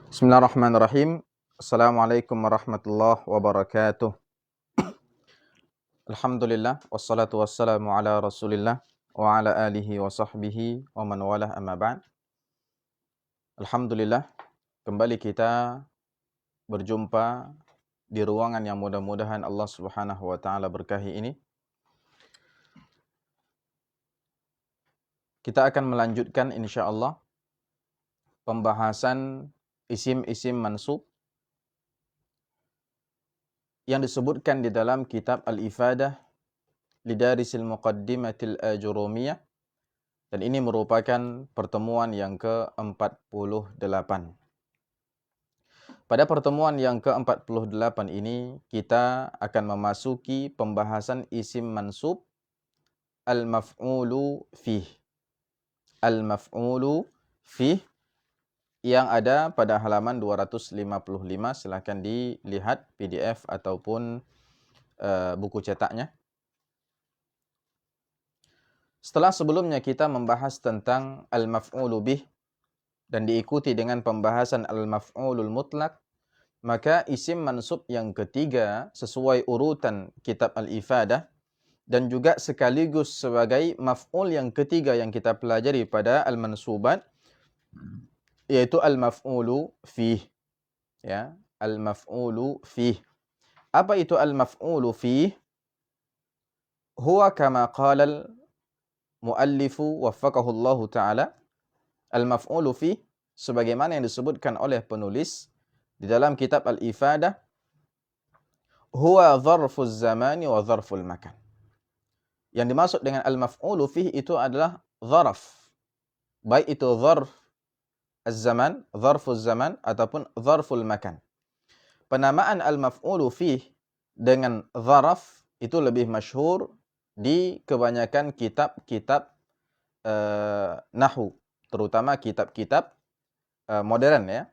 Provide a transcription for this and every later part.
Bismillahirrahmanirrahim. Assalamualaikum warahmatullahi wabarakatuh. Alhamdulillah, wassalatu wassalamu ala rasulillah wa ala alihi wa sahbihi wa man walah amma ba'd. Alhamdulillah, kembali kita berjumpa di ruangan yang mudah-mudahan Allah subhanahu wa ta'ala berkahi ini. Kita akan melanjutkan insyaallah pembahasan isim-isim mansub yang disebutkan di dalam kitab Al-Ifadah Lidarisil Muqaddimatil Ajurumiyah, dan ini merupakan pertemuan yang ke-48. Pada pertemuan yang ke-48 ini kita akan memasuki pembahasan isim mansub al-maf'ulu fih. Al-maf'ulu fih yang ada pada halaman 255. Silakan dilihat PDF ataupun buku cetaknya. Setelah sebelumnya kita membahas tentang al-maf'ulu bih dan diikuti dengan pembahasan al-maf'ulul mutlak, maka isim mansub yang ketiga sesuai urutan kitab Al-Ifadah dan juga sekaligus sebagai maf'ul yang ketiga yang kita pelajari pada al-mansubat, yaitu al-maf'ulu fih. Ya, al-maf'ulu fih. Apa itu al-maf'ulu fih? Huwa kama qala al-muallifu waffaqahullahu ta'ala. Al-maf'ulu fih sebagaimana yang disebutkan oleh penulis di dalam kitab Al-Ifadah, huwa dzarfuz zamani wa dzarful makan. Yang dimaksud dengan al-maf'ulu fih itu adalah dzarf. Baik itu dzarf az-zaman, dzarfuz zaman ataupun dzarful makan. Penamaan al-maf'ulu fih dengan dzaraf itu lebih masyhur di kebanyakan kitab-kitab nahwu, terutama kitab-kitab modern ya.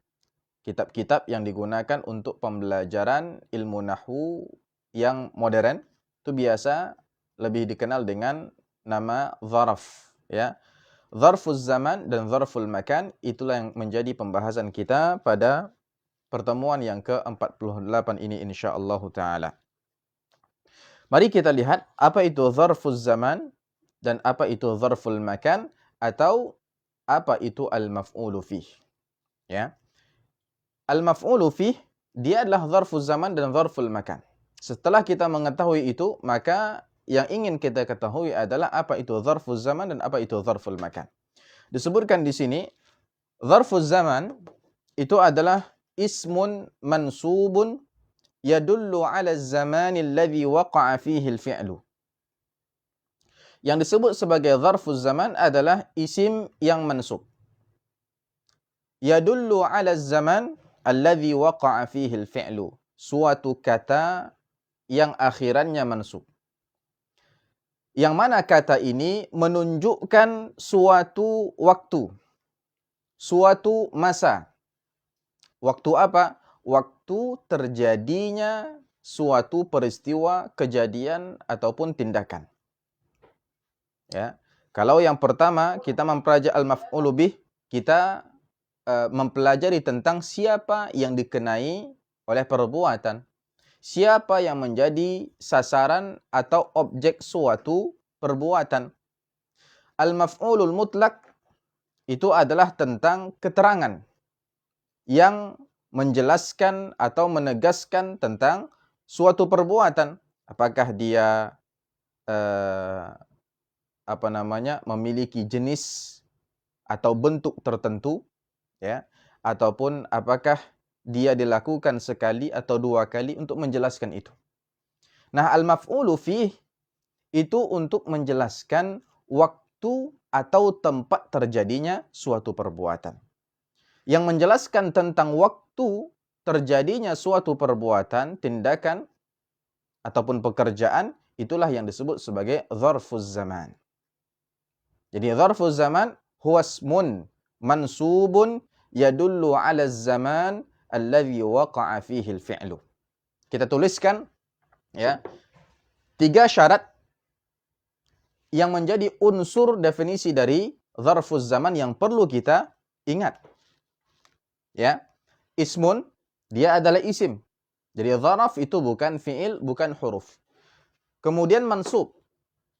Kitab-kitab yang digunakan untuk pembelajaran ilmu nahwu yang modern itu biasa lebih dikenal dengan nama dzaraf ya. Dzarfuz zaman dan dzarful makan itulah yang menjadi pembahasan kita pada pertemuan yang ke-48 ini insyaallah taala. Mari kita lihat apa itu dzarfuz zaman dan apa itu dzarful makan atau apa itu al-maf'ulu fih. Ya. Al-maf'ulu fih dia adalah dzarfuz zaman dan dzarful makan. Setelah kita mengetahui itu, maka yang ingin kita ketahui adalah apa itu dzarfuz zaman dan apa itu dzarful makan. Disebutkan di sini dzarfuz zaman itu adalah ismun mansubun yadullu 'ala az-zamani alladhi waqa'a fihi al-fi'lu. Yang disebut sebagai dzarfuz zaman adalah isim yang mansub. Yadullu 'ala az-zaman alladhi waqa'a fihi al-fi'lu. Suatu kata yang akhirannya mansub. Yang mana kata ini menunjukkan suatu waktu, suatu masa. Waktu apa? Waktu terjadinya suatu peristiwa, kejadian ataupun tindakan. Ya. Kalau yang pertama kita mempelajari al-maf'ulu bih, kita mempelajari tentang siapa yang dikenai oleh perbuatan. Siapa yang menjadi sasaran atau objek suatu perbuatan. Al-maf'ulul mutlak itu adalah tentang keterangan yang menjelaskan atau menegaskan tentang suatu perbuatan. Apakah dia memiliki jenis atau bentuk tertentu, ya, ataupun apakah dia dilakukan sekali atau dua kali untuk menjelaskan itu. Nah, al-maf'ulu fih itu untuk menjelaskan waktu atau tempat terjadinya suatu perbuatan. Yang menjelaskan tentang waktu terjadinya suatu perbuatan, tindakan ataupun pekerjaan, itulah yang disebut sebagai dzarfuz zaman. Jadi dzarfuz zaman huwa ismun mansubun yadullu 'ala az-zaman alladhi waqa'a fihi al-fi'lu. Kita tuliskan ya 3 syarat yang menjadi unsur definisi dari dzarfuz zaman yang perlu kita ingat. Ya. ismun, dia adalah isim. Jadi zaraf itu bukan fi'il, bukan huruf. Kemudian mansub.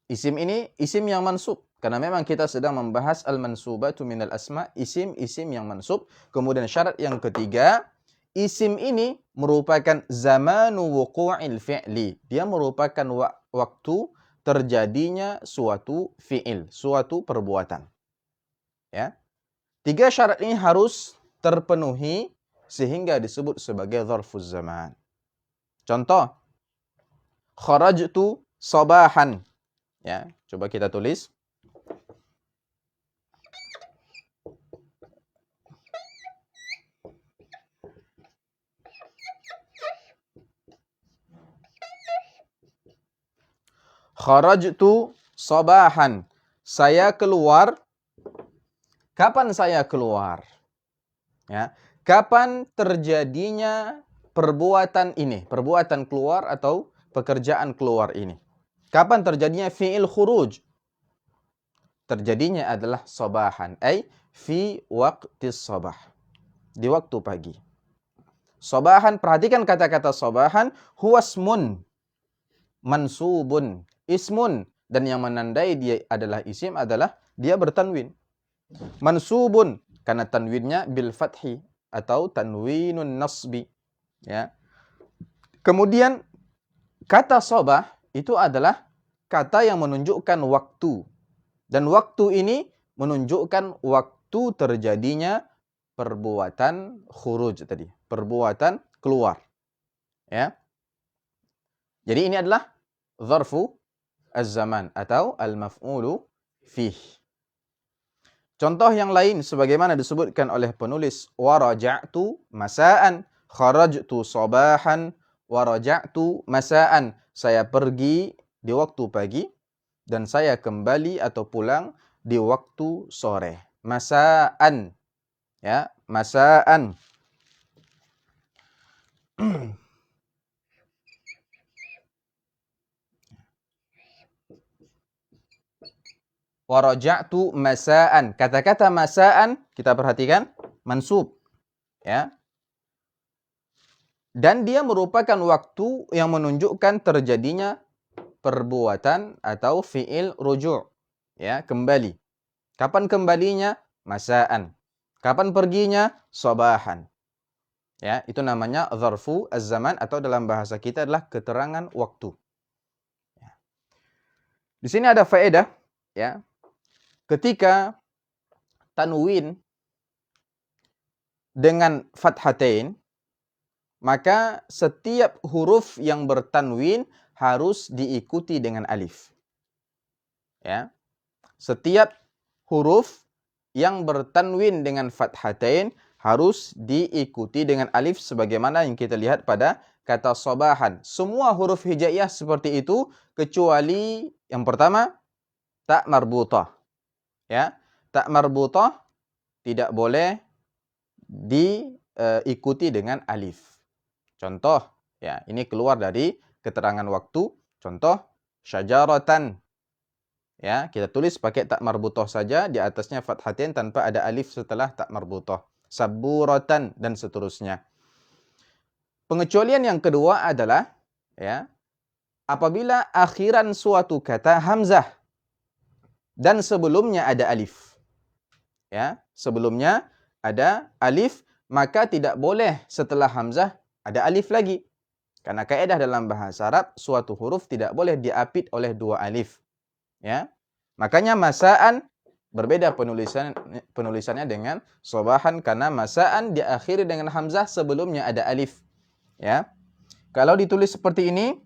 Isim ini isim yang mansub. Karena memang kita sedang membahas al-mansubatu minal asma, isim-isim yang mansub. Kemudian syarat yang ketiga, isim ini merupakan zamanu wuqu'il fi'li. Dia merupakan waktu terjadinya suatu fi'il, suatu perbuatan. Ya. 3 syarat ini harus terpenuhi sehingga disebut sebagai zarfuz zaman. Contoh, kharajtu sabahan. Ya, coba kita tulis. Kharajtu sabahan. Saya keluar. Kapan saya keluar? Ya. Kapan terjadinya perbuatan ini? Perbuatan keluar atau pekerjaan keluar ini? Kapan terjadinya fi'il khuruj? Terjadinya adalah sabahan. Ay fi waqtis sabah. Di waktu pagi. Sabahan, perhatikan kata-kata sabahan. Huwasmun. Mansubun. Ismun. Dan yang menandai dia adalah isim adalah dia bertanwin. Mansubun. Karena tanwinnya bil fathi. Atau tanwinun nasbi. Ya. Kemudian kata sabah itu adalah kata yang menunjukkan waktu. Dan waktu ini menunjukkan waktu terjadinya perbuatan khuruj tadi. Perbuatan keluar. Ya. Jadi ini adalah zarfu az-zaman atau al-maf'ulu fih. Contoh yang lain sebagaimana disebutkan oleh penulis waraja'tu masa'an, kharajtu sabahan, waraja'tu masa'an. Saya pergi di waktu pagi dan saya kembali atau pulang di waktu sore. Masa'an. Ya, masa'an. Waraja'tu masa'an. Kata-kata masa'an kita perhatikan mansub, ya. Dan dia merupakan waktu yang menunjukkan terjadinya perbuatan atau fi'il ruju', ya, kembali. Kapan kembalinya? Masa'an. Kapan perginya? Sabahan. Ya, itu namanya zarfu az-zaman atau dalam bahasa kita adalah keterangan waktu. Ya. Di sini ada faedah, ya. Ketika tanwin dengan fathatain, maka setiap huruf yang bertanwin harus diikuti dengan alif. Ya. Setiap huruf yang bertanwin dengan fathatain harus diikuti dengan alif sebagaimana yang kita lihat pada kata sabahan. Semua huruf hijaiyah seperti itu kecuali yang pertama ta marbutah. Ya, ta marbutah tidak boleh diikuti dengan alif. Contoh, ya, ini keluar dari keterangan waktu. Contoh, syajaratan. Ya, kita tulis pakai ta marbutah saja, di atasnya fathatain tanpa ada alif setelah ta marbutah. Saburatan dan seterusnya. Pengecualian yang kedua adalah, ya, apabila akhiran suatu kata hamzah dan sebelumnya ada alif. Ya, sebelumnya ada alif, maka tidak boleh setelah hamzah ada alif lagi. Karena kaidah dalam bahasa Arab, suatu huruf tidak boleh diapit oleh dua alif. Ya. Makanya masa'an berbeda penulisannya dengan sabahan karena masa'an diakhiri dengan hamzah sebelumnya ada alif. Ya. Kalau ditulis seperti ini,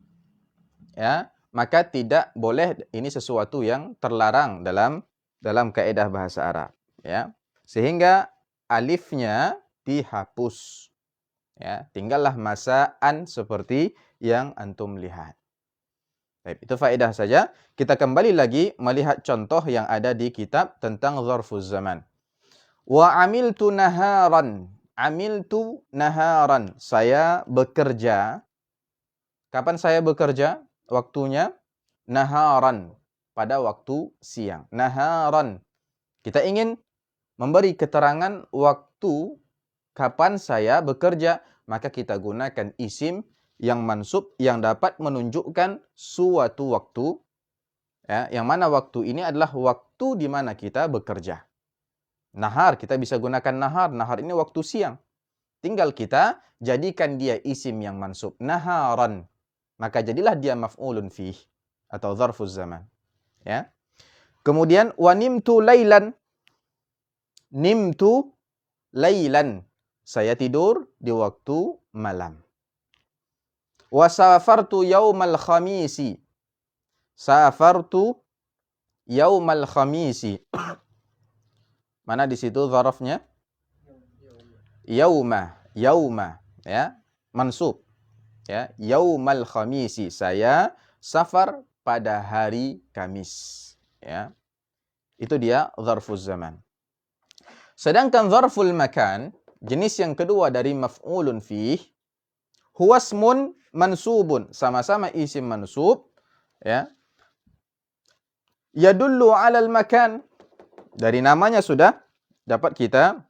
ya, maka tidak boleh, ini sesuatu yang terlarang dalam kaidah bahasa Arab. Ya, sehingga alifnya dihapus. Ya, tinggallah masa'an seperti yang antum lihat. Baik, itu faedah saja. Kita kembali lagi melihat contoh yang ada di kitab tentang zarfuz zaman. Wa amiltu naharan. Amiltu naharan. Saya bekerja. Kapan saya bekerja? Waktunya naharan. Pada waktu siang. Naharan. Kita ingin memberi keterangan waktu kapan saya bekerja, maka kita gunakan isim yang mansub yang dapat menunjukkan suatu waktu, ya, yang mana waktu ini adalah waktu di mana kita bekerja. Nahar, kita bisa gunakan nahar. Nahar ini waktu siang. Tinggal kita jadikan dia isim yang mansub. Naharan. Maka jadilah dia maf'ulun fih atau zarfuz zaman. Ya. Kemudian wa nimtu lailan. Nimtu lailan. Saya tidur di waktu malam. Wa safartu yaumal khamisi. Safartu yaumal khamisi. Mana di situ zarafnya? Yauma, yauma, ya, mansub. Ya, yaumal khamisi. Saya safar pada hari Kamis, ya. Itu dia zarfuz zaman. Sedangkan zarful makan, jenis yang kedua dari maf'ulun fih, huwasmun mansubun, sama-sama isim mansub, ya. Yadullu 'alal makan. Dari namanya sudah dapat kita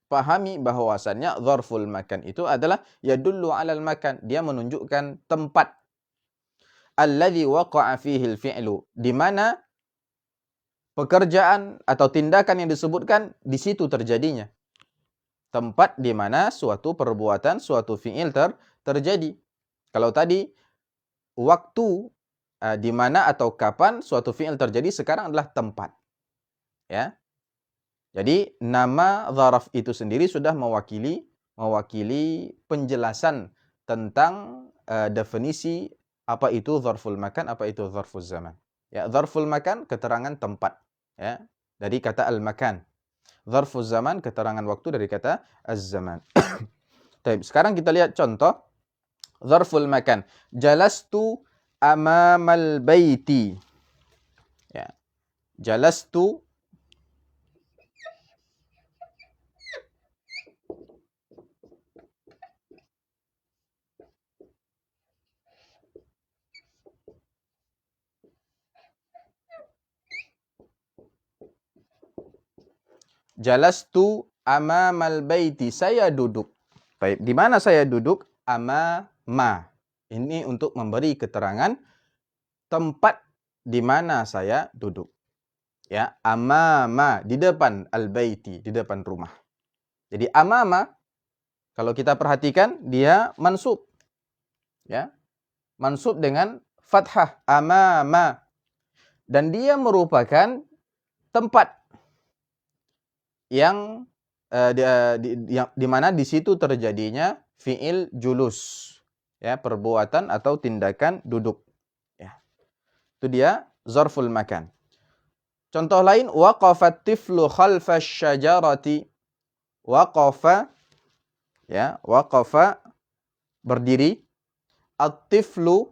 pahami bahwasannya zarful makan itu adalah yadullu 'alal makan, dia menunjukkan tempat. Alladzi waqa'a fihi al-fi'lu, di mana pekerjaan atau tindakan yang disebutkan di situ terjadinya. Tempat di mana suatu perbuatan, suatu fi'il terjadi. Kalau tadi waktu di mana atau kapan suatu fi'il terjadi, sekarang adalah tempat. Ya. Jadi nama zaraf itu sendiri sudah mewakili penjelasan tentang definisi apa itu zarful makan, apa itu zarful zaman. Ya, zarful makan keterangan tempat, ya, dari kata al-makan. Zarful zaman keterangan waktu dari kata az-zaman. Baik, sekarang kita lihat contoh zarful makan. Jalastu amamal baiti. Ya. Jalastu Jalastu amamal baiti. Saya duduk. Baik, di mana saya duduk? Amama. Ini untuk memberi keterangan tempat di mana saya duduk. Ya, amama, di depan al-baiti, di depan rumah. Jadi amama, kalau kita perhatikan dia mansub. Ya. Mansub dengan fathah, amama. Dan dia merupakan tempat yang di mana di situ terjadinya fi'il julus, ya, perbuatan atau tindakan duduk, ya. Itu dia zarful makan. Contoh lain, waqafat tiflu khalfasy syajarati. Waqafa, ya, waqafa berdiri, at-tiflu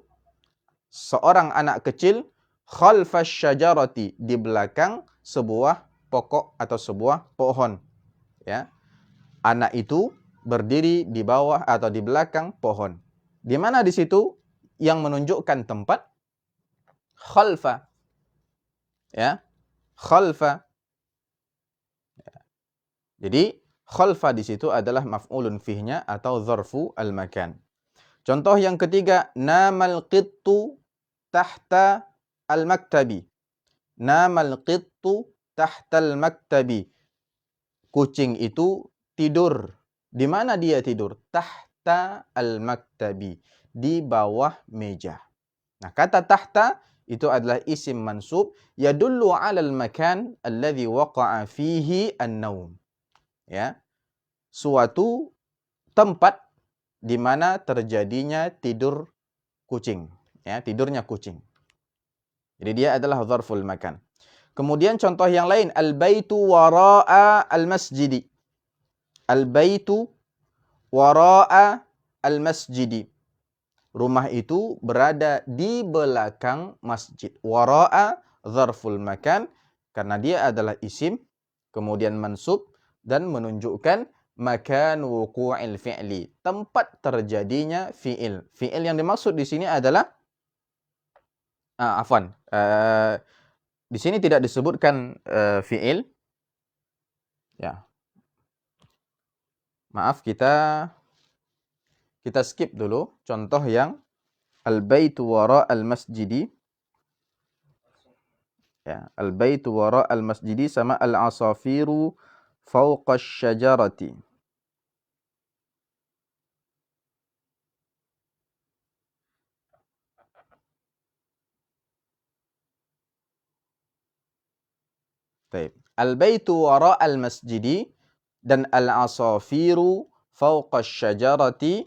seorang anak kecil, khalfasy syajarati di belakang sebuah pokok atau sebuah pohon, ya. Anak itu berdiri di bawah atau di belakang pohon. Di mana di situ yang menunjukkan tempat? Khalfa. Ya. Khalfa. Ya. Jadi khalfa di situ adalah maf'ulun fihnya atau zarfu al-makan. Contoh yang ketiga, namal qittu tahta al-maktabi. Namal qittu tahtal maktabi. Kucing itu tidur. Di mana dia tidur? Tahta al-maktabi. Di bawah meja. Nah, kata tahta itu adalah isim mansub yadullu 'alal makan alladhi waqa'a fihi an-naum. Ya. Suatu tempat di mana terjadinya tidur kucing, ya, tidurnya kucing. Jadi dia adalah zarful makan. Kemudian contoh yang lain, al-baitu wara'a al-masjidi. Al-baitu wara'a al-masjidi. Rumah itu berada di belakang masjid. Wara'a zarful makan karena dia adalah isim, kemudian mansub dan menunjukkan makan wuqu'il fi'li, tempat terjadinya fi'il. Fi'il yang dimaksud di sini adalah di sini tidak disebutkan fi'il, ya. Maaf, kita skip dulu contoh yang al-baitu wara al-masjidi. Ya, al-baitu wara al-masjidi sama al-asafiru fawqa asy-syajarati. Baik. Al-baitu wara al-masjidi dan al-asafiru fawqa asy-syajarati.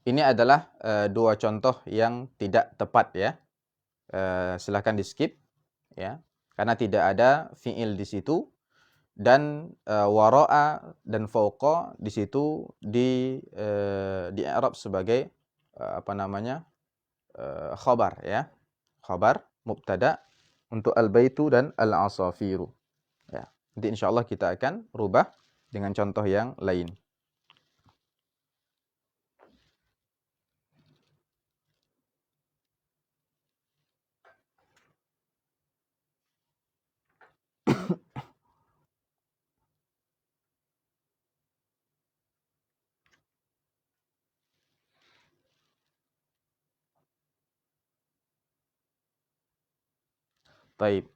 Ini adalah dua contoh yang tidak tepat ya. Silahkan di skip ya, karena tidak ada fiil di situ, dan wara'a dan fauqa di situ di i'rab sebagai khabar ya, khabar mubtada untuk al-baitu dan al-asafiru ya. Nanti insyaallah kita akan rubah dengan contoh yang lain. Baik.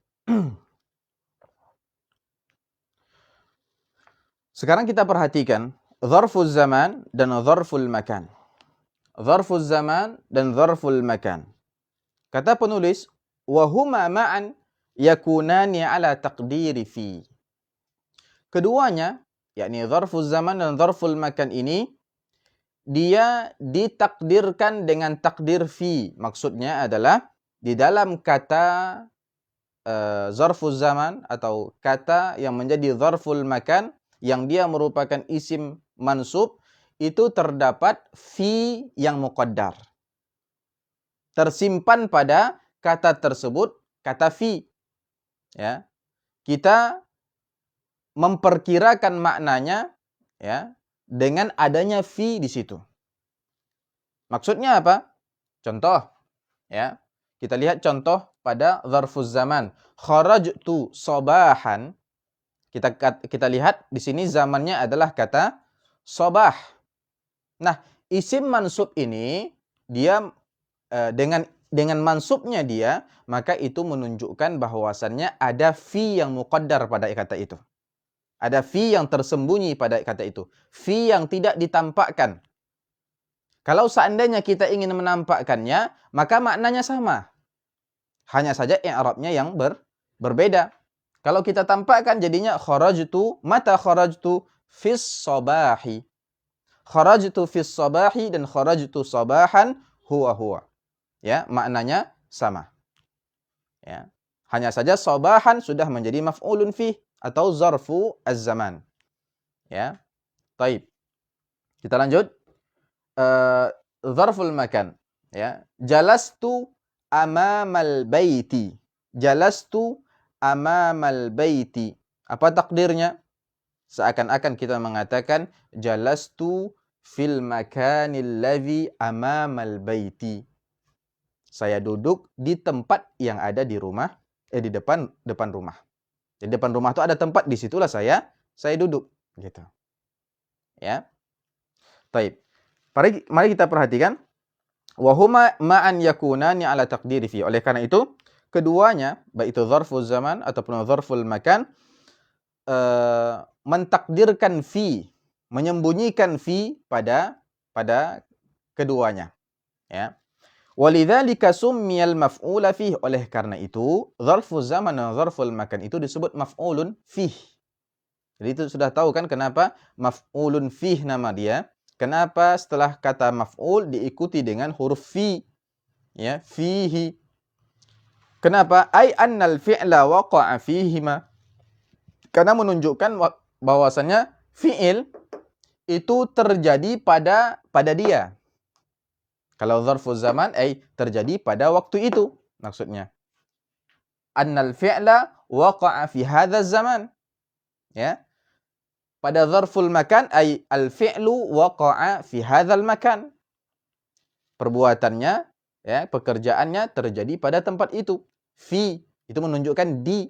Sekarang kita perhatikan dzarful zaman dan dzarful makan. Dzarful zaman dan dzarful makan. Kata penulis, wa huma ma'an yakunani ala taqdiri fi. Keduanya, yakni dzarful zaman dan dzarful makan ini, dia ditakdirkan dengan takdir fi. Maksudnya adalah di dalam kata zarful zaman atau kata yang menjadi zarful makan yang dia merupakan isim mansub, itu terdapat fi yang muqaddar. Tersimpan pada kata tersebut kata fi. Ya. Kita memperkirakan maknanya ya dengan adanya fi di situ. Maksudnya apa? Contoh ya. Kita lihat contoh pada dzarfuz zaman. Kharajtu sabahan. Kita lihat di sini zamannya adalah kata sabah. Nah, isim mansub ini dia dengan mansubnya dia, maka itu menunjukkan bahwasannya ada fi yang muqaddar pada kata itu. Ada fi yang tersembunyi pada kata itu. Fi yang tidak ditampakkan. Kalau seandainya kita ingin menampakkannya, maka maknanya sama. Hanya saja i'rabnya yang berbeda. Kalau kita tampakkan jadinya kharajtu, mata kharajtu fis sabahi. Kharajtu fis sabahi dan kharajtu sabahan huwa. Ya, maknanya sama. Ya. Hanya saja sabahan sudah menjadi maf'ulun fih atau zarfu az-zaman. Ya. Taib. Kita lanjut. Zarful makan. Ya. Jalastu amamal baiti. Jalastu amamal baiti. Apa takdirnya? Seakan-akan kita mengatakan jalastu fil makanil ladzi amamal baiti. Saya duduk di tempat yang ada di rumah, di depan rumah. Di depan rumah itu ada tempat, di situlah saya duduk, gitu. Ya. Baik. Mari kita perhatikan. Wahuma ma'an yakunani ala taqdiri fi. Oleh karena itu, keduanya, baik itu dzarful zaman ataupun dzarful makan, mentakdirkan fi, menyembunyikan fi pada keduanya. Ya. Walidzalika summiyal maf'ula fih. Oleh karena itu, dzarful zaman dan dzarful makan itu disebut maf'ulun fih. Jadi itu sudah tahu kan kenapa maf'ulun fih nama dia? Kenapa setelah kata maf'ul diikuti dengan huruf fi? Ya, fihi. Kenapa? Ai annal fi'la waqa'a fihima. Karena menunjukkan bahwasannya fi'il itu terjadi pada dia. Kalau dzarful zaman terjadi pada waktu itu maksudnya. Annal fi'la waqa'a fi hadzal zaman. Ya. Pada dzarful makan al-fi'lu waqa'a fi hadzal makan. Perbuatannya ya, pekerjaannya terjadi pada tempat itu. Fi itu menunjukkan di.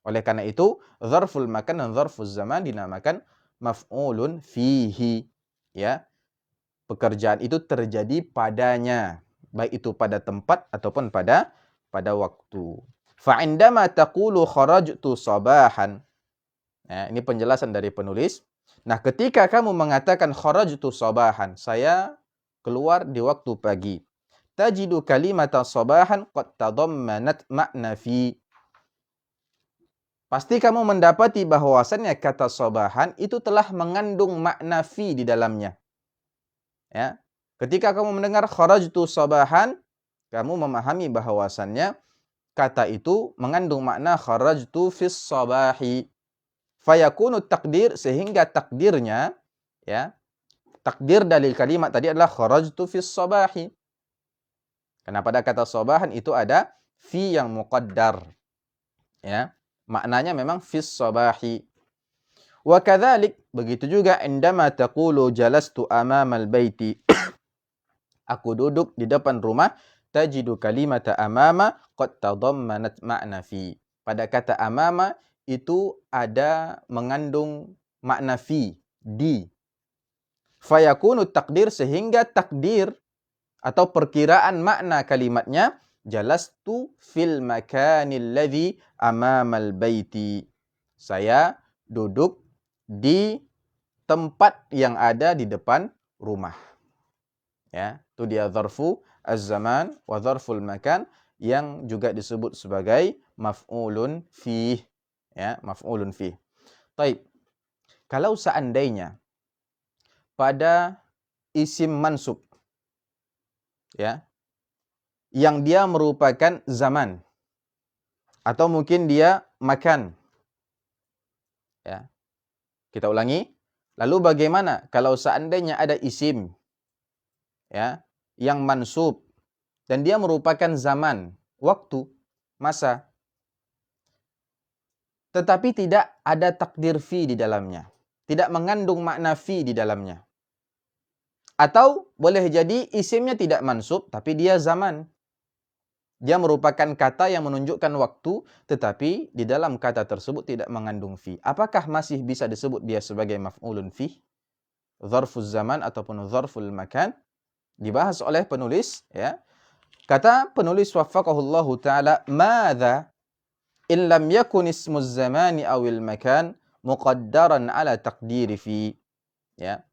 Oleh karena itu, dzarful makan dan dzarful zaman dinamakan maf'ulun fihi. Ya, pekerjaan itu terjadi padanya, baik itu pada tempat ataupun pada waktu. Fa indama taqulu kharajtu sabahan. Ya, ini penjelasan dari penulis. Nah, ketika kamu mengatakan kharajtu sabahan, saya keluar di waktu pagi. Tajidu kalimata sabahan qad tadammanat ma'na fi. Pasti kamu mendapati bahwasannya kata sabahan itu telah mengandung makna fi di dalamnya. Ya. Ketika kamu mendengar kharajtu sabahan, kamu memahami bahwasannya kata itu mengandung makna kharajtu fis sabahi. Fayakunu takdir, sehingga takdirnya, ya, takdir dari kalimat tadi adalah kharajtu fis sabahi. Karena pada kata sabahan itu ada fi yang muqaddar. Ya. Maknanya memang fis sabahi. Wa kadzalik, begitu juga indama taqulu jalastu amamal baiti. Aku duduk di depan rumah, tajidu kalimata amama qad tadammanat ma'na fi. Pada kata amama itu ada mengandung makna fi, di. Fayakunu takdir, sehingga takdir atau perkiraan makna kalimatnya jalastu fil makanil ladzi amamal baiti. Saya duduk di tempat yang ada di depan rumah. Ya, itu dia dzarfu az-zaman wa dzarful makan yang juga disebut sebagai maf'ulun fih. Ya, maf'ulun fih. Baik. Kalau seandainya pada isim mansub, ya, yang dia merupakan zaman, atau mungkin dia makan. Ya. Kita ulangi. Lalu bagaimana kalau seandainya ada isim, ya, yang mansub dan dia merupakan zaman, waktu, masa, tetapi tidak ada takdir fi di dalamnya, tidak mengandung makna fi di dalamnya. Atau boleh jadi isimnya tidak mansub tapi dia zaman. Dia merupakan kata yang menunjukkan waktu, tetapi di dalam kata tersebut tidak mengandung fi. Apakah masih bisa disebut dia sebagai maf'ulun fi? Dzarfuz zaman ataupun dzarful makan? Dibahas oleh penulis, ya. Kata penulis waffaqahullahu taala, "Madza in lam yakun ismuz zamani awil makan muqaddaran ala taqdiri fi." Ya.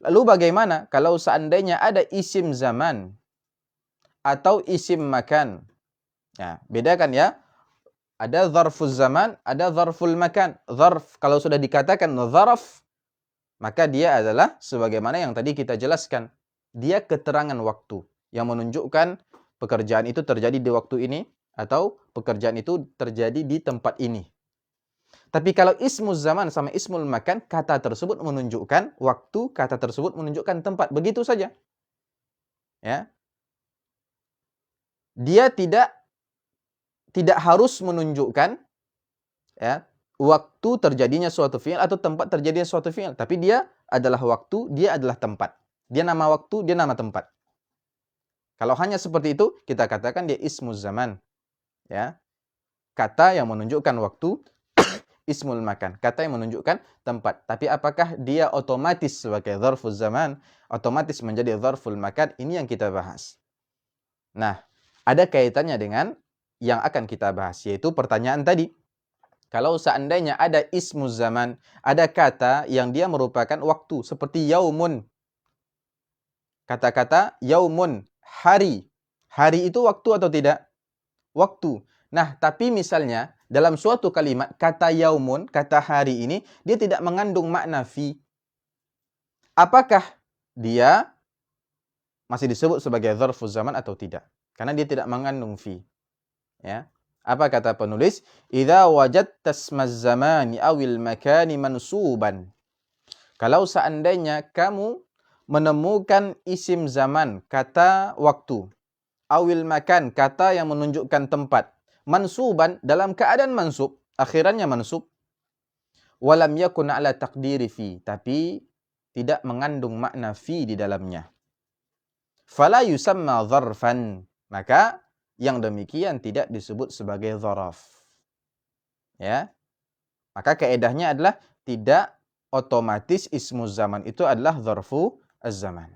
Lalu bagaimana kalau seandainya ada isim zaman atau isim makan? Ya, bedakan ya. Ada dzarfuz zaman, ada dzarful makan. Dzarf kalau sudah dikatakan dzarf, maka dia adalah sebagaimana yang tadi kita jelaskan. Dia keterangan waktu yang menunjukkan pekerjaan itu terjadi di waktu ini atau pekerjaan itu terjadi di tempat ini. Tapi kalau ismuz zaman sama ismul makan, kata tersebut menunjukkan waktu, kata tersebut menunjukkan tempat. Begitu saja. Ya. Dia tidak harus menunjukkan, ya, waktu terjadinya suatu fi'il atau tempat terjadinya suatu fi'il, tapi dia adalah waktu, dia adalah tempat. Dia nama waktu, dia nama tempat. Kalau hanya seperti itu, kita katakan dia ismuz zaman. Ya. Kata yang menunjukkan waktu, ismul makan, kata yang menunjukkan tempat. Tapi apakah dia otomatis sebagai dzarfuz zaman, otomatis menjadi dzarful makan? Ini yang kita bahas. Nah, ada kaitannya dengan yang akan kita bahas, yaitu pertanyaan tadi. Kalau seandainya ada ismuz zaman, ada kata yang dia merupakan waktu, seperti yaumun. Kata-kata yaumun, hari. Hari itu waktu atau tidak? Waktu. Nah, tapi misalnya dalam suatu kalimat, kata yaumun, kata hari ini, dia tidak mengandung makna fi. Apakah dia masih disebut sebagai dzarfuz zaman atau tidak? Karena dia tidak mengandung fi. Ya. Apa kata penulis? Idza wajadta ismaz zamani awil makani mansuban. Kalau seandainya kamu menemukan isim zaman, kata waktu, awil makan, kata yang menunjukkan tempat, mansuban, dalam keadaan mansub, akhirannya mansub, walam yakun ala taqdiri fi, tapi tidak mengandung makna fi di dalamnya. Fala yusamma dzarfan, maka yang demikian tidak disebut sebagai dzaraf. Ya. Maka kaedahnya adalah tidak otomatis ismuz zaman itu adalah dzarfu az-zaman.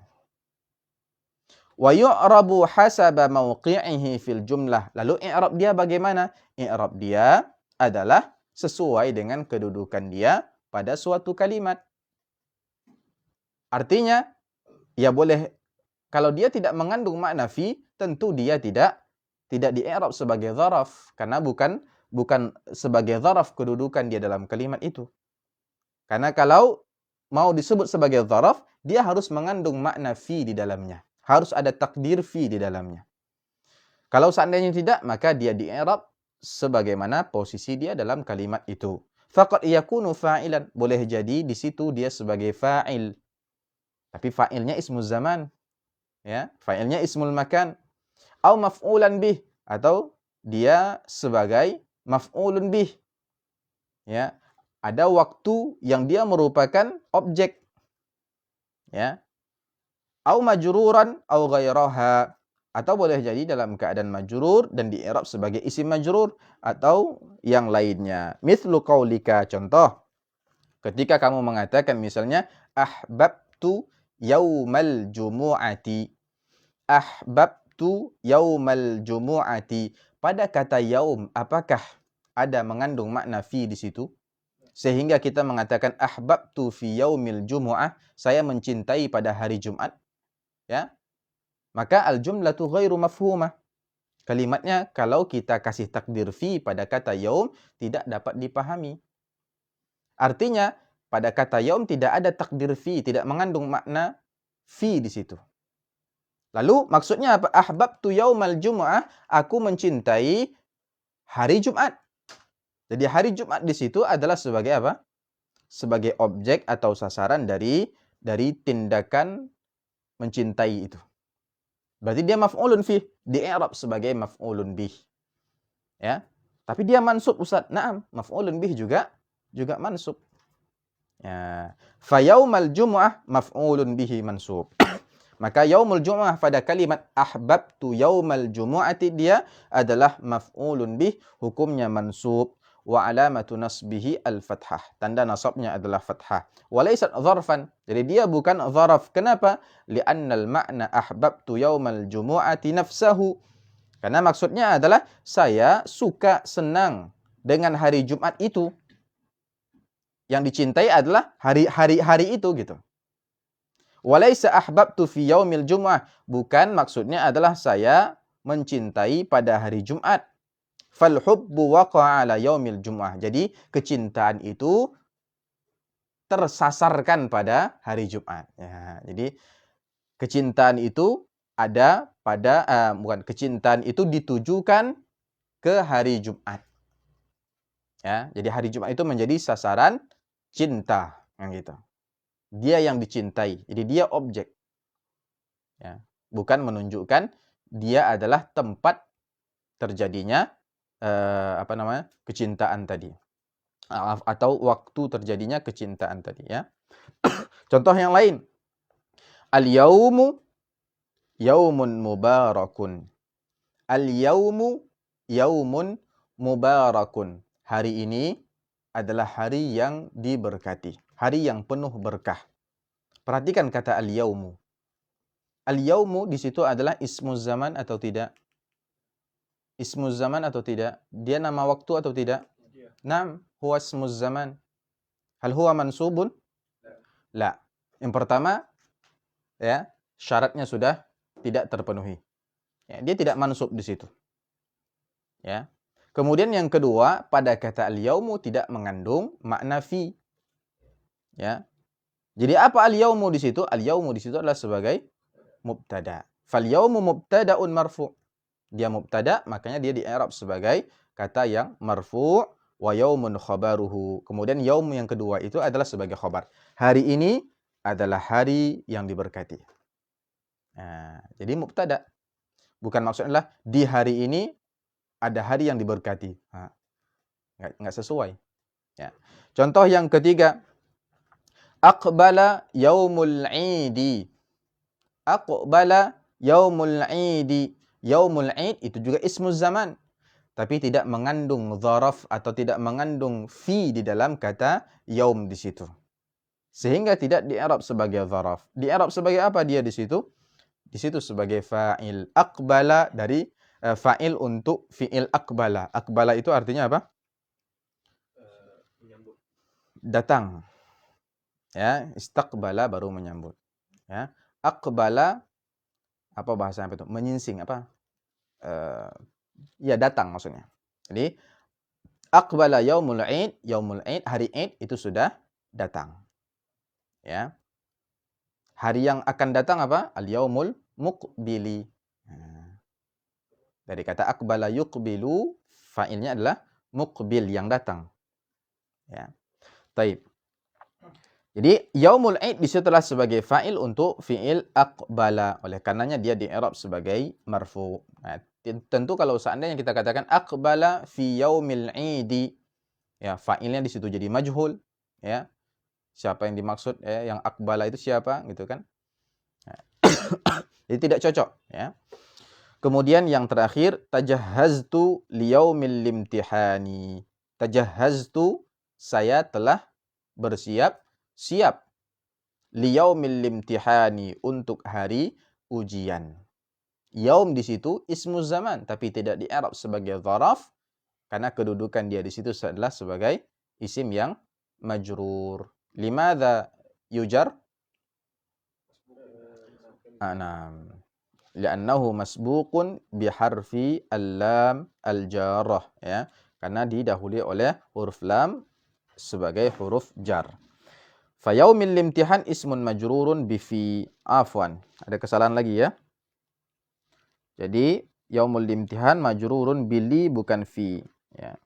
Wa yu'rabu hasaba mawqi'ihi fil jumlah. Lalu i'rab dia bagaimana? I'rab dia adalah sesuai dengan kedudukan dia pada suatu kalimat. Artinya, ya boleh, kalau dia tidak mengandung makna fi, tentu dia tidak di-i'rab sebagai dzaraf, karena bukan sebagai dzaraf kedudukan dia dalam kalimat itu. Karena kalau mau disebut sebagai dzaraf, dia harus mengandung makna fi di dalamnya. Harus ada takdir fi di dalamnya. Kalau seandainya tidak, maka dia di-i'rab sebagaimana posisi dia dalam kalimat itu. Faqad yakunu fa'ilan, boleh jadi di situ dia sebagai fa'il. Tapi fa'ilnya ismuz zaman, ya, fa'ilnya ismul makan. Au maf'ulan bih, atau dia sebagai maf'ulun bih. Ya, ada waktu yang dia merupakan objek. Ya. Au majruran au ghairaha, atau boleh jadi dalam keadaan majrur dan di-i'rab sebagai isim majrur atau yang lainnya. Mithlu qaulika, contoh ketika kamu mengatakan misalnya ahbabtu yaumal jumu'ati. Ahbabtu yaumal jumu'ati. Pada kata yaum, apakah ada mengandung makna fi di situ? Sehingga kita mengatakan ahbabtu fi yaumil jumu'ah, saya mencintai pada hari Jumat. Ya. Maka al-jumlatu ghairu mafhumah. Kalimatnya kalau kita kasih takdir fi pada kata yaum tidak dapat dipahami. Artinya pada kata yaum tidak ada takdir fi, tidak mengandung makna fi di situ. Lalu maksudnya apa? Ahbabtu yaumal jumu'ah, aku mencintai hari Jumat. Jadi hari Jumat di situ adalah sebagai apa? Sebagai objek atau sasaran dari tindakan mencintai itu. Berarti dia maf'ulun fih, di-i'rab sebagai maf'ulun bih. Ya. Tapi dia mansub, Ustaz. Naam, maf'ulun bih juga mansub. Ya. Fa yaumal jumu'ah maf'ulun bihi mansub. Maka yaumul jumu'ah pada kalimat ahbabtu yaumal jumu'ati dia adalah maf'ulun bih, hukumnya mansub. Wa alamatu nasbihi al-fathah. Tanda nasabnya adalah fathah. Wa laysat dzarfan. Jadi dia bukan dzaraf. Kenapa? Li'annal ma'na ahbabtu yaumal jumu'ati nafsahu. Karena maksudnya adalah saya suka, senang dengan hari Jumat itu. Yang dicintai adalah hari itu gitu. Wa laysa ahbabtu fi yaumil jumu'ah. Bukan maksudnya adalah saya mencintai pada hari Jumat. Fal hubbu waqa'a 'ala yaumil jumu'ah. Jadi kecintaan itu tersasarkan pada hari Jumat. Ya, jadi kecintaan itu ada pada kecintaan itu ditujukan ke hari Jumat. Ya, jadi hari Jumat itu menjadi sasaran cinta, yang gitu. Dia yang dicintai. Jadi dia objek. Ya, bukan menunjukkan dia adalah tempat terjadinya kecintaan tadi, atau waktu terjadinya kecintaan tadi, ya. Contoh yang lain, al-yaumu yaumun mubarakun. Al-yaumu yaumun mubarakun. Hari ini adalah hari yang diberkati, hari yang penuh berkah. Perhatikan kata al-yaumu. Al-yaumu di situ adalah ismuz zaman atau tidak? Ismuz zaman atau tidak? Dia nama waktu atau tidak? Naam, huwa ismuz zaman. Hal huwa mansubun? La. Yang pertama, ya, syaratnya sudah tidak terpenuhi. Ya, dia tidak mansub di situ. Ya. Kemudian yang kedua, pada kata al-yaumu tidak mengandung makna fi. Ya. Jadi apa al-yaumu di situ? Al-yaumu di situ adalah sebagai mubtada. Fal yaumu mubtadaun marfu'. Dia mubtada, makanya dia di-i'rab sebagai kata yang marfu', wa yaumun khabaruhu. Kemudian yaum yang kedua itu adalah sebagai khabar. Hari ini adalah hari yang diberkati. Nah, jadi mubtada. Bukan maksudnya di hari ini ada hari yang diberkati. Nah, enggak sesuai. Ya. Contoh yang ketiga, aqbala yaumul 'idi. Aqbala yaumul 'idi. Yaumul 'id itu juga ismuz zaman. tapi tidak mengandung dzaraf atau tidak mengandung fi di dalam kata yaum di situ. Sehingga tidak di-i'rab sebagai dzaraf. Di-i'rab sebagai apa dia di situ? Di situ sebagai fa'il. Aqbala dari fa'il untuk fi'il aqbala. Aqbala itu artinya apa? Datang. Ya, istaqbala baru menyambut. Ya, aqbala apa bahasanya itu? Menyingsing apa? Ya datang maksudnya. Jadi aqbala yaumul Id, hari Id itu sudah datang. Ya. Hari yang akan datang apa? Al-yaumul muqbili. Dari kata aqbala yuqbilu, fa'ilnya adalah muqbil yang datang. Ya. Taib. Jadi yaumul Id disitulah sebagai fa'il untuk fi'il aqbala. Oleh karenanya dia di-i'rab sebagai marfu. Nah, tentu kalau seandainya kita katakan aqbala fi yaumil Idi, ya fa'ilnya di situ jadi majhul, ya. Siapa yang dimaksud, ya, yang aqbala itu siapa gitu kan? Jadi tidak cocok, ya. Kemudian yang terakhir tajahhaztu liyaumil limtihani. Tajahhaztu, saya telah bersiap liyaumil limtihani, untuk hari ujian. Yaum di situ ismu zaman tapi tidak di-i'rab sebagai dzaraf karena kedudukan dia di situ adalah sebagai isim yang majrur. Limadza yujar? Anam. Li'annahu masbuqun biharfi al-lam al-jarrah, ya. Karena didahului oleh huruf lam sebagai huruf jar. Fa yaumil limtihan ismun majrurun bi fi. Afwan, ada kesalahan lagi ya. Jadi yaumul limtihan majrurun bili bukan fi, ya.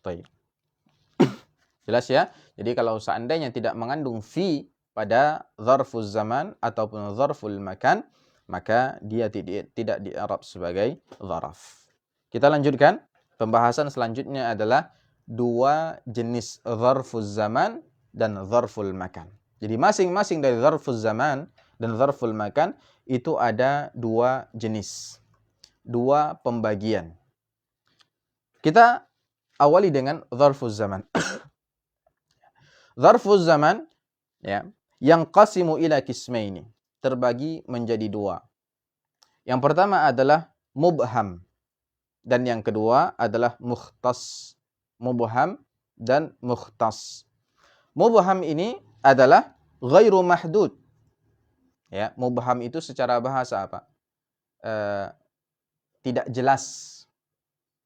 Baik. Jelas ya? Jadi kalau seandainya tidak mengandung fi pada dzarfuz zaman ataupun dzarful makan, maka dia tidak di-i'rab sebagai dzaraf. Kita lanjutkan. Pembahasan selanjutnya adalah dua jenis dzarfuz zaman dan dzarful makan. Jadi masing-masing dari dzarfuz zaman dan dzarful makan itu ada dua jenis, dua pembagian. Kita awali dengan dzarfuz zaman. Dzarfuz zaman, ya, yang qasimu ila qismaini, terbagi menjadi dua. Yang pertama adalah mubham dan yang kedua adalah mukhtas. Mubham dan mukhtas. Mubham ini adalah ghairu mahdud. Ya, mubham itu secara bahasa apa? Tidak jelas.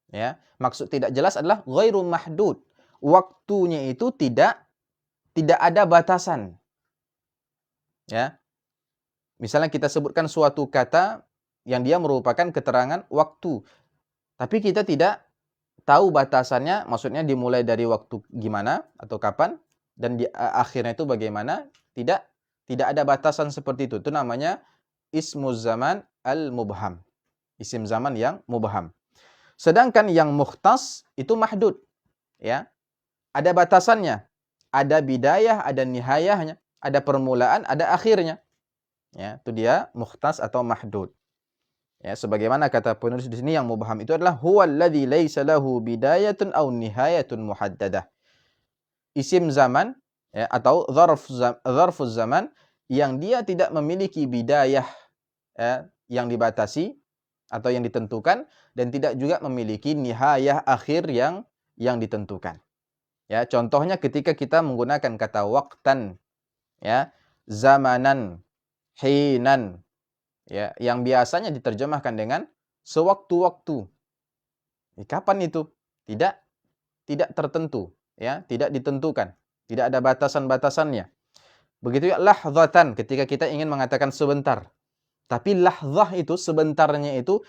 Ya, maksud tidak jelas adalah ghairu mahdud. Waktunya itu tidak ada batasan. Ya. Misalnya kita sebutkan suatu kata yang dia merupakan keterangan waktu. Tapi kita tidak tahu batasannya, maksudnya dimulai dari waktu gimana atau kapan dan di akhirnya itu bagaimana, tidak ada batasan seperti itu. Itu namanya ismuz zaman al-mubham. Isim zaman yang mubham. Sedangkan yang mukhtas itu mahdud, ya. Ada batasannya. Ada bidayah, ada nihayahnya, ada permulaan, ada akhirnya. Ya, itu dia mukhtas atau mahdud. Ya, sebagaimana kata penulis di sini yang mubham itu adalah huwallazi laisa lahu bidayatun aw nihayatun muhaddadah. Isim zaman, ya, atau dzarfuz zaman yang dia tidak memiliki bidayah, ya, yang dibatasi atau yang ditentukan dan tidak juga memiliki nihayah akhir yang ditentukan. Ya, contohnya ketika kita menggunakan kata waqtan, ya, zamanan, hinan, ya, yang biasanya diterjemahkan dengan sewaktu-waktu. Kapan itu? Tidak tertentu, ya, tidak ditentukan, tidak ada batasan-batasannya. Begitu ya lahzatan ketika kita ingin mengatakan sebentar. Tapi lahzah itu sebentarnya itu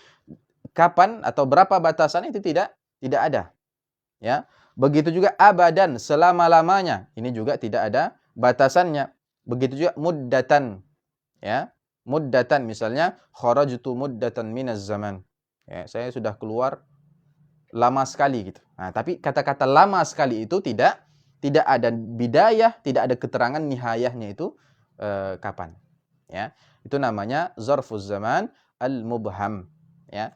kapan atau berapa batasan itu tidak ada. Ya. Begitu juga abadan, selama-lamanya. Ini juga tidak ada batasannya. Begitu juga muddatan. Ya. Muddatan misalnya kharajtu muddatan minaz zaman. Ya, saya sudah keluar lama sekali gitu. Nah, tapi kata-kata lama sekali itu tidak tidak ada bidayah, tidak ada keterangan nihayahnya itu kapan. Ya, itu namanya zarfuz zaman al-mubham. Ya.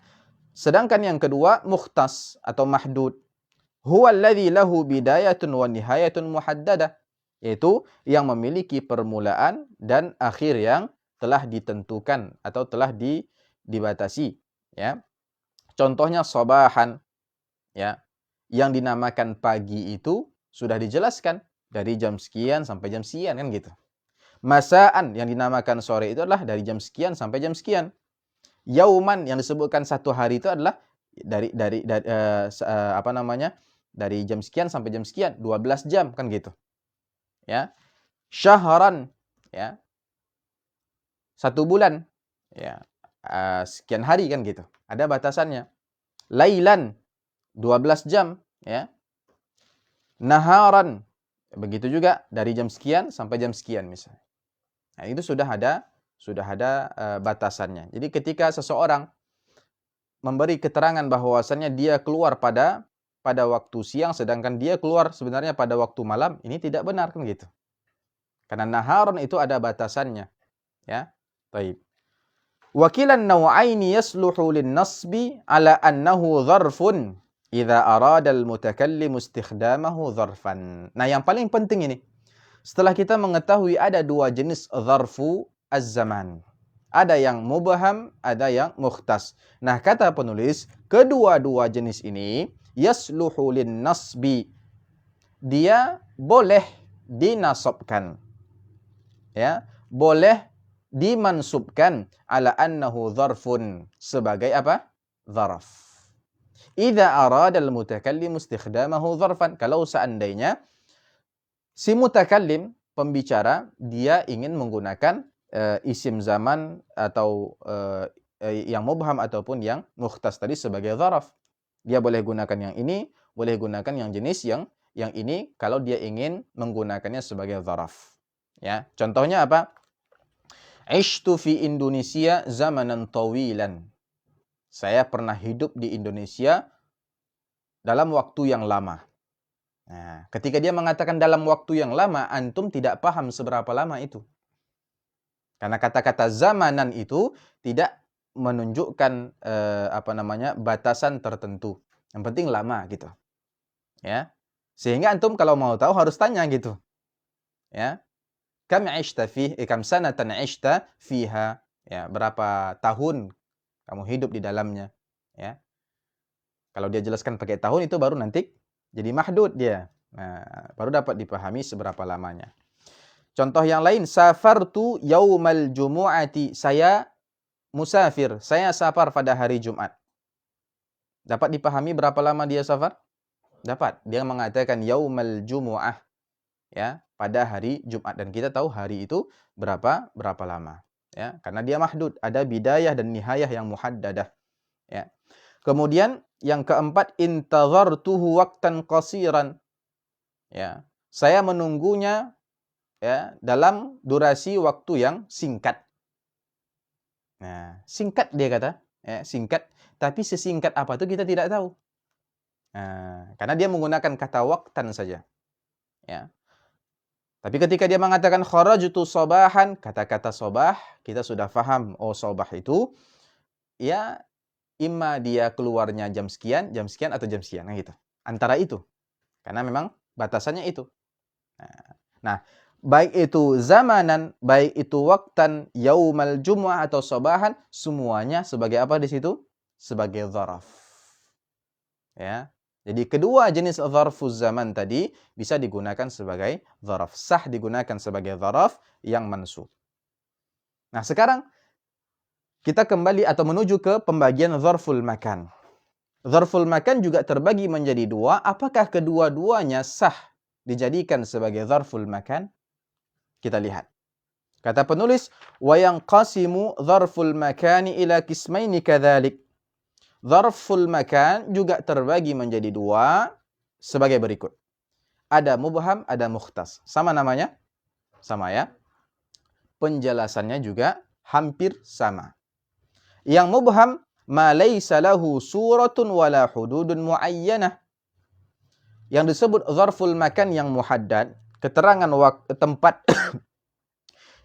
Sedangkan yang kedua mukhtas atau mahdud. Huwa alladhi lahu bidayatun wa nihayatun muhaddadah. Yaitu yang memiliki permulaan dan akhir yang telah ditentukan atau telah dibatasi. Ya. Contohnya sabahan. Ya. Yang dinamakan pagi itu sudah dijelaskan dari jam sekian sampai jam sekian kan gitu. Masaan yang dinamakan sore itu adalah dari jam sekian sampai jam sekian. Yauman yang disebutkan satu hari itu adalah dari dari jam sekian sampai jam sekian, 12 jam kan gitu. Ya. Syahran ya. 1 bulan ya. Sekian hari kan gitu. Ada batasannya. Lailan 12 jam ya. Naharan begitu juga dari jam sekian sampai jam sekian misalnya. Nah, itu sudah ada batasannya. Jadi ketika seseorang memberi keterangan bahwasannya dia keluar pada waktu siang sedangkan dia keluar sebenarnya pada waktu malam, ini tidak benar kan gitu. Karena naharon itu ada batasannya. Ya. Baik. Wakilan naw'aini yasluhu lin-nasbi ala annahu dzarfun idza arada al-mutakallim istikhdamahu dzarfan. Nah, yang paling penting ini setelah kita mengetahui ada 2 jenis dzarfu az-zaman. Ada yang mubham, ada yang mukhtas. Nah, kata penulis, kedua-dua jenis ini yasluhu lin-nasbi. Dia boleh dinasabkan. Ya, boleh dimansubkan ala annahu dzarfun sebagai apa? Dzaraf. Idza arada al-mutakallim istikhdamahu dzarfan. Kalau seandainya si mutakallim, pembicara, dia ingin menggunakan isim zaman atau yang mubham ataupun yang mukhtas tadi sebagai dzaraf. Dia boleh gunakan yang ini, boleh gunakan yang jenis yang ini kalau dia ingin menggunakannya sebagai dzaraf. Ya, contohnya apa? Ishtu fi Indonesia zamanan tawilan. Saya pernah hidup di Indonesia dalam waktu yang lama. Nah, ketika dia mengatakan dalam waktu yang lama, antum tidak paham seberapa lama itu. Karena kata-kata zamanan itu tidak menunjukkan batasan tertentu. Yang penting lama gitu. Ya. Sehingga antum kalau mau tahu harus tanya gitu. Ya. Kam sanatan 'ishta fiha? Ya, berapa tahun kamu hidup di dalamnya? Ya. Kalau dia jelaskan pakai tahun itu baru nanti jadi mahdud dia. Nah, baru dapat dipahami seberapa lamanya. Contoh yang lain, safartu yaumal jumu'ati. Saya musafir, saya safar pada hari Jumat. Dapat dipahami berapa lama dia safar? Dapat. Dia mengatakan yaumal jumu'ah. Ya, pada hari Jumat, dan kita tahu hari itu berapa lama. Ya, karena dia mahdud, ada bidayah dan nihayah yang muhaddadah. Ya. Kemudian yang keempat, intazartuhu waqtan qasiran. Ya, saya menunggunya ya dalam durasi waktu yang singkat. Nah, singkat dia kata, ya, singkat, tapi sesingkat apa itu kita tidak tahu. Nah, karena dia menggunakan kata waqtan saja. Ya. Tapi ketika dia mengatakan kharajtu sabahan, kata-kata sabah kita sudah paham, oh sabah itu ya imma dia keluarnya jam sekian atau jam sekian gitu. Antara itu. Karena memang batasannya itu. Nah, baik itu zamanan, baik itu waktan, yaumal jumu'ah atau sabahan, semuanya sebagai apa di situ? Sebagai dzaraf. Ya. Jadi kedua jenis dzarfuz zaman tadi bisa digunakan sebagai dzaraf. Sah digunakan sebagai dzaraf yang mansub. Nah, sekarang kita kembali atau menuju ke pembagian dzarful makan. Dzarful makan juga terbagi menjadi 2. Apakah kedua-duanya sah dijadikan sebagai dzarful makan? Kita lihat. Kata penulis, wa yanqasimu dzarful makani ila qismaini kadzalik. Dzarful makan juga terbagi menjadi 2 sebagai berikut. Ada mubham, ada mukhtas. Sama namanya? Sama ya. Penjelasannya juga hampir sama. Yang mubham ma laysa lahu suratun wala hududun muayyanah. Yang disebut zarful makan yang muhaddad, keterangan tempat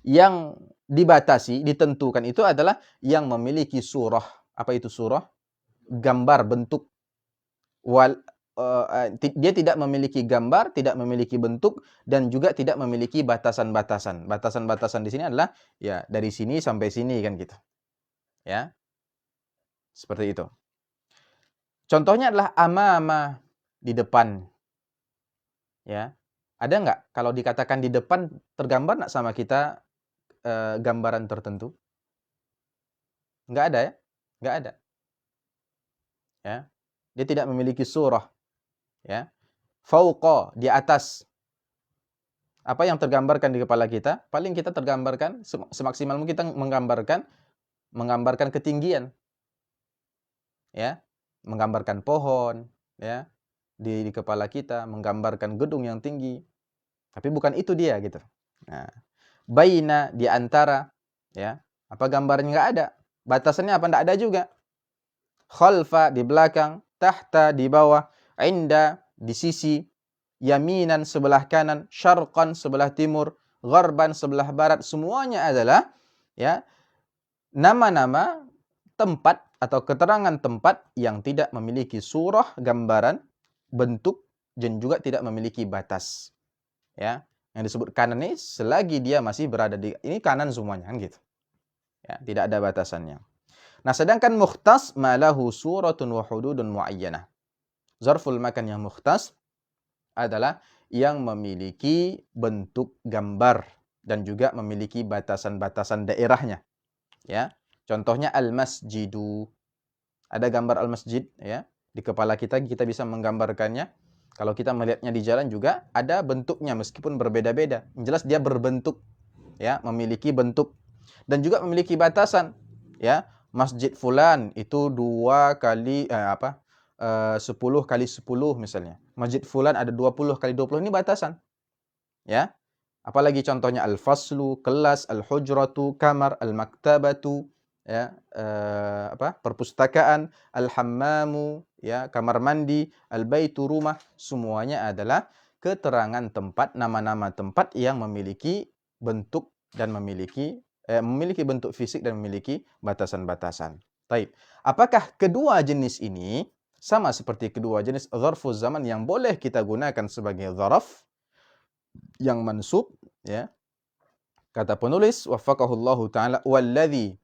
yang dibatasi, ditentukan itu adalah yang memiliki surah. Apa itu surah? Gambar, bentuk. Dia tidak memiliki gambar, tidak memiliki bentuk, dan juga tidak memiliki batasan-batasan. Batasan-batasan di sini adalah ya dari sini sampai sini kan gitu. Ya. Seperti itu. Contohnya adalah amama, di depan. Ya. Ada nggak kalau dikatakan di depan tergambar nggak sama kita gambaran tertentu? Nggak ada ya? Nggak ada. Ya. Dia tidak memiliki surah. Ya. Fauqa, di atas. Apa yang tergambarkan di kepala kita? Paling kita tergambarkan semaksimal mungkin kita menggambarkan ketinggian. Ya. Menggambarkan pohon, ya. Di kepala kita, menggambarkan gedung yang tinggi. Tapi bukan itu dia gitu. Nah, baina, di antara, ya. Apa gambarnya? Nggak ada. Batasannya apa? Nggak ada juga. Khalfa, di belakang, tahta, di bawah, inda, di sisi, yaminan, sebelah kanan, syarqan, sebelah timur, gharban, sebelah barat. Semuanya adalah ya nama-nama tempat atau keterangan tempat yang tidak memiliki surah, gambaran, bentuk, dan juga tidak memiliki batas. Ya, yang disebut kanan ini selagi dia masih berada di ini kanan semuanya kan gitu. Ya, tidak ada batasannya. Nah, sedangkan mukhtas malahu suratun wa hududun muayyanah. Zarful makan yang mukhtas adalah yang memiliki bentuk gambar dan juga memiliki batasan-batasan daerahnya. Ya. Contohnya al-masjidu. Ada gambar al-masjid ya. Di kepala kita bisa menggambarkannya. Kalau kita melihatnya di jalan juga ada bentuknya meskipun berbeda-beda. Yang jelas dia berbentuk ya, memiliki bentuk dan juga memiliki batasan ya. Masjid fulan itu 2 kali 10 kali 10 misalnya. Masjid fulan ada 20 kali 20, ini batasan. Ya. Apalagi contohnya al-faslu, kelas, al-hujratu, kamar, al-maktabatu, ya, perpustakaan, al-hammamu, ya, kamar mandi, al-baitu, rumah, semuanya adalah keterangan tempat, nama-nama tempat yang memiliki bentuk dan memiliki bentuk fisik dan memiliki batasan-batasan. Baik. Apakah kedua jenis ini sama seperti kedua jenis zarfuz zaman yang boleh kita gunakan sebagai zarf yang mansub, ya? Kata penulis waffaqahullahu taala walladzi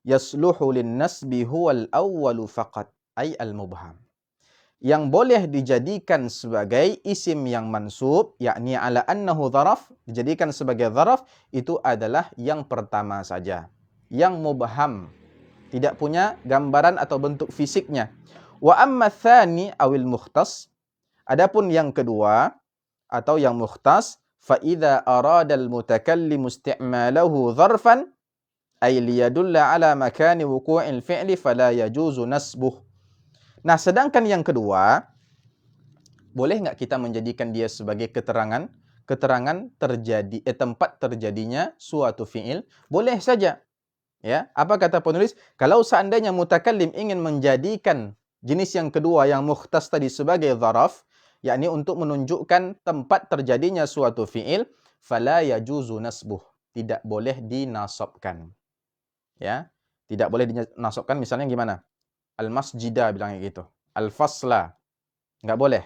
yasluhu lin-nasbi huwal awwalu faqat ay al-mubham. Yang boleh dijadikan sebagai isim yang mansub, yakni ala annahu dzaraf, dijadikan sebagai dzaraf itu adalah yang pertama saja, yang mubham, tidak punya gambaran atau bentuk fisiknya. Wa amma tsani awil mukhtas, adapun yang kedua atau yang mukhtas, fa idza arada al-mutakallim isti'malahu dzarfan ay liyadulla ala makani wuqu'il fi'li fala yajuzu nasbuh. Nah, sedangkan yang kedua, boleh nggak kita menjadikan dia sebagai keterangan tempat terjadinya suatu fi'il? Boleh saja. Ya, apa kata penulis? Kalau seandainya mutakallim ingin menjadikan jenis yang kedua yang mukhtas tadi sebagai dzaraf, yakni untuk menunjukkan tempat terjadinya suatu fi'il, fala yajuzu nasbuh. Tidak boleh dinasabkan. Ya, tidak boleh dinasabkan, misalnya gimana? Al-masjidah bilangnya gitu. Al-fasla. Enggak boleh.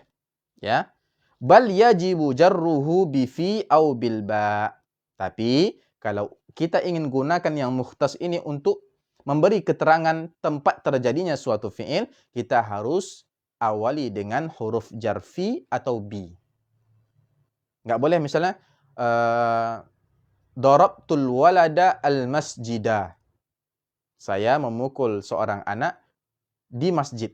Ya. Bal yajibu jarruhu bi fi au bil ba. Tapi kalau kita ingin gunakan yang mukhtas ini untuk memberi keterangan tempat terjadinya suatu fi'il, kita harus awali dengan huruf jarfi atau bi. Enggak boleh misalnya darabtul walada al-masjidah. Saya memukul seorang anak di masjid.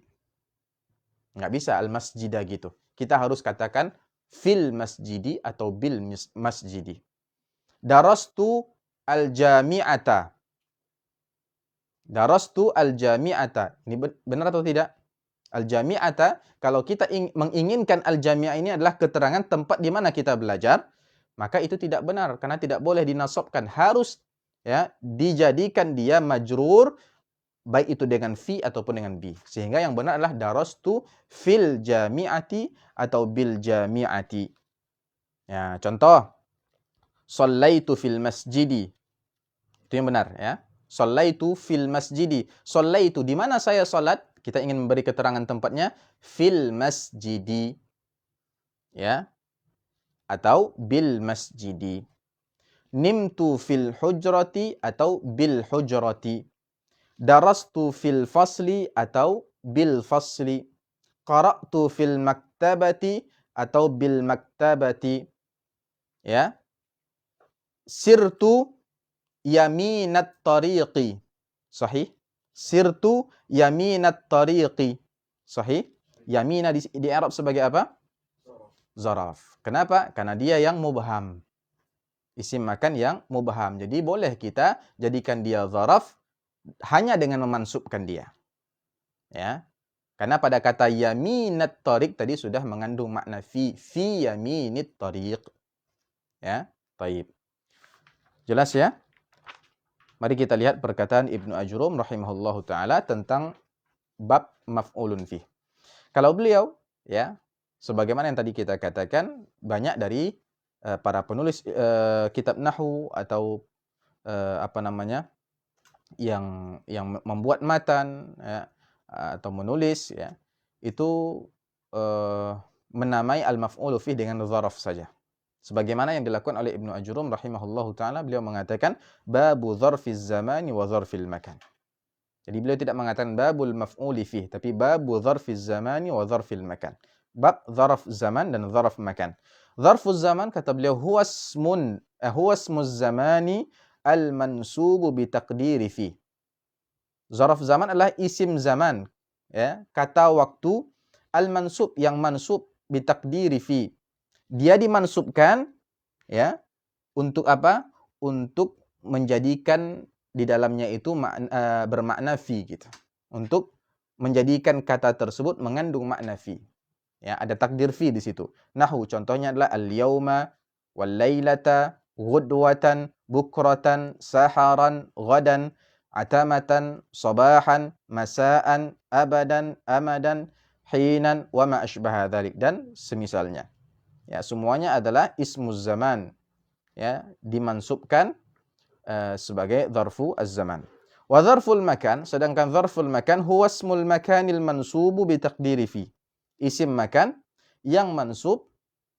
Nggak bisa al-masjidah gitu. Kita harus katakan fil masjidi atau bil masjidi. Darastu al-jami'ata. Darastu al-jami'ata. Ini benar atau tidak? Al-jami'ata, kalau kita menginginkan al-jami'ah ini adalah keterangan tempat di mana kita belajar, maka itu tidak benar karena tidak boleh dinasabkan. Harus ya dijadikan dia majrur baik itu dengan fi ataupun dengan bi. Sehingga yang benar adalah darastu fil jami'ati atau bil jami'ati. Ya, contoh, shallaitu fil masjidi. Itu yang benar ya. Shallaitu fil masjidi. Shallaitu, di mana saya salat? Kita ingin memberi keterangan tempatnya, fil masjidi. Ya. Atau bil masjidi. Nimtu fil hujrati atau bil hujrati. Darastu fil fasli atau bil fasli. Qara'tu fil maktabati atau bil maktabati. Ya. Sirtu yaminat tariqi. Sahih. Sirtu yaminat tariqi. Sahih. Yamina di Arab sebagai apa? Zaraf. Kenapa? Karena dia yang mubham. Isim makan yang mubham. Jadi boleh kita jadikan dia zaraf hanya dengan memansubkan dia. Ya. Karena pada kata yaminat tariq tadi sudah mengandung makna fi yaminit tariq. Ya. Baik. Jelas ya? Mari kita lihat perkataan Ibnu Ajrum rahimahullahu taala tentang bab maf'ulun fih. Kalau beliau ya, sebagaimana yang tadi kita katakan, banyak dari para penulis kitab nahwu atau yang membuat matan ya, atau menulis ya, itu menamai al-maf'ulu fih dengan dzaraf saja. Sebagaimana yang dilakukan oleh Ibnu Ajrum rahimahullahu taala, beliau mengatakan babu dzarfiz zamani wa dzarfil makan. Jadi beliau tidak mengatakan babul maf'uli fih, tapi babu dzarfiz zamani wa dzarfil makan. Bab dzaraf zaman dan dzaraf makan. Dzarfuz zaman kata beliau huwa ismuz zamani al-mansubu bi taqdiri fi. Zaraf zaman adalah isim zaman, ya, kata waktu al-mansub yang mansub bi taqdiri fi. Dia dimansubkan ya untuk apa? Untuk menjadikan di dalamnya itu bermakna fi gitu. Untuk menjadikan kata tersebut mengandung makna fi. Ya, ada takdir fi di situ. Nahwu contohnya adalah al-yauma wal lailata ghudwatan bukratan saharan ghadan atamatan sabahan masaan abadan amadan hinan wa ma asbaha dzalik dan semisalnya. Ya, semuanya adalah ismuz zaman. Ya, dimansubkan sebagai dzarfu az-zaman. Wa dzarful makan, sedangkan dzarful makan huwa ismul makanil mansubu bi taqdiri fi. Isim makan yang mansub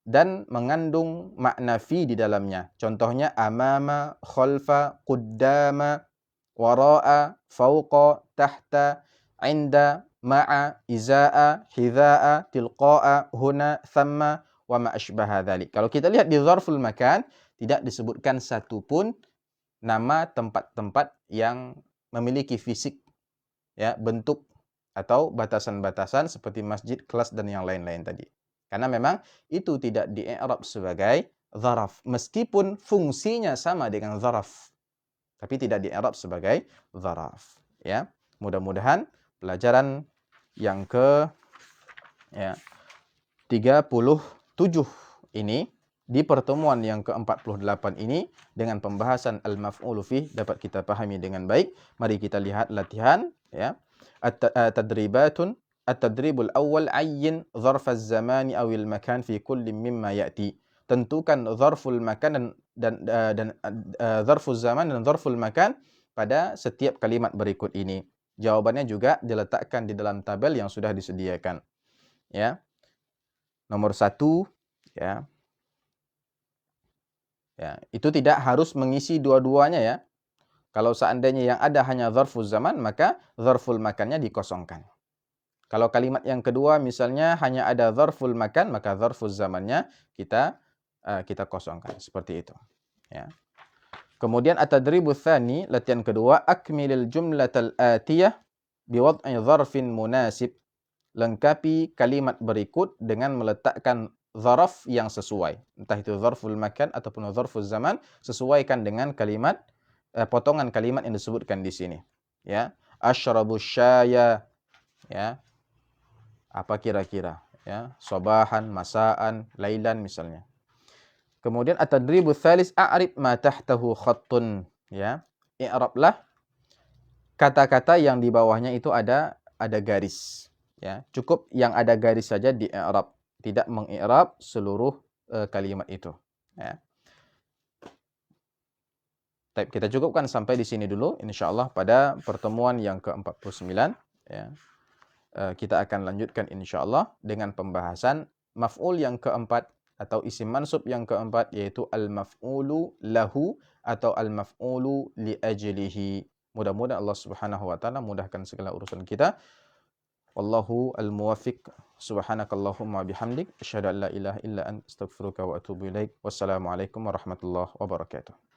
dan mengandung makna fi di dalamnya. Contohnya amama, khalfa, quddama, wara'a, fawqa, tahta, inda, ma'a, izaa, hidza'a, tilqa'a, huna, thamma wa ma asbaha dzalik. Kalau kita lihat di dzarful makan tidak disebutkan satu pun nama tempat-tempat yang memiliki fisik ya, bentuk atau batasan-batasan seperti masjid, kelas dan yang lain-lain tadi. Karena memang itu tidak di-i'rab sebagai dzaraf meskipun fungsinya sama dengan dzaraf. Tapi tidak di-i'rab sebagai dzaraf ya. Mudah-mudahan pelajaran yang ke 37 ini di pertemuan yang ke-48 ini dengan pembahasan al-maf'ulu fih dapat kita pahami dengan baik. Mari kita lihat latihan ya. At-tadribatun at-tadribul awwal ayyin dzarf az-zamani aw al-makan fi kulli mimma ya'ti. Tentukan dzarful makan dan dzarfuz zaman dan dzarful makan pada setiap kalimat berikut ini. Jawabannya juga diletakkan di dalam tabel yang sudah disediakan. Ya. Nomor 1 ya. Ya, itu tidak harus mengisi dua-duanya ya. Kalau seandainya yang ada hanya dzarfuz zaman, maka dzarful makannya dikosongkan. Kalau kalimat yang kedua misalnya hanya ada dzarful makan, maka dzarfuz zamannya kita kosongkan. Seperti itu. Ya. Kemudian at-tadribus tsani, latihan kedua, akmilil jumlatal atiyah biwad'i dzarfin munasib. Lengkapi kalimat berikut dengan meletakkan zaraf yang sesuai. Entah itu zarful makan ataupun zarful zaman, sesuaikan dengan kalimat potongan kalimat yang disebutkan di sini. Ya, asyrabus syaya. Ya. Apa kira-kira? Ya, sabahan, masaan, lailan misalnya. Kemudian at-tadribus tsalis a'rib ma tahtahu khattun. Ya, i'rablah kata-kata yang di bawahnya itu ada garis. Ya, cukup yang ada garis saja di i'rab, tidak mengi'rab seluruh kalimat itu. Ya. Baik, kita cukupkan sampai di sini dulu. Insyaallah pada pertemuan yang ke-49 ya. Kita akan lanjutkan insyaallah dengan pembahasan maf'ul yang keempat atau isim mansub yang keempat, yaitu al-maf'ulu lahu atau al-maf'ulu li ajlihi. Mudah-mudahan Allah Subhanahu wa taala mudahkan segala urusan kita. Wallahu al-muwaffiq. Subhanakallahumma bihamdik asyhadu an la ilaha illa anta astaghfiruka wa atubu ilaik. Wassalamualaikum warahmatullahi wabarakatuh.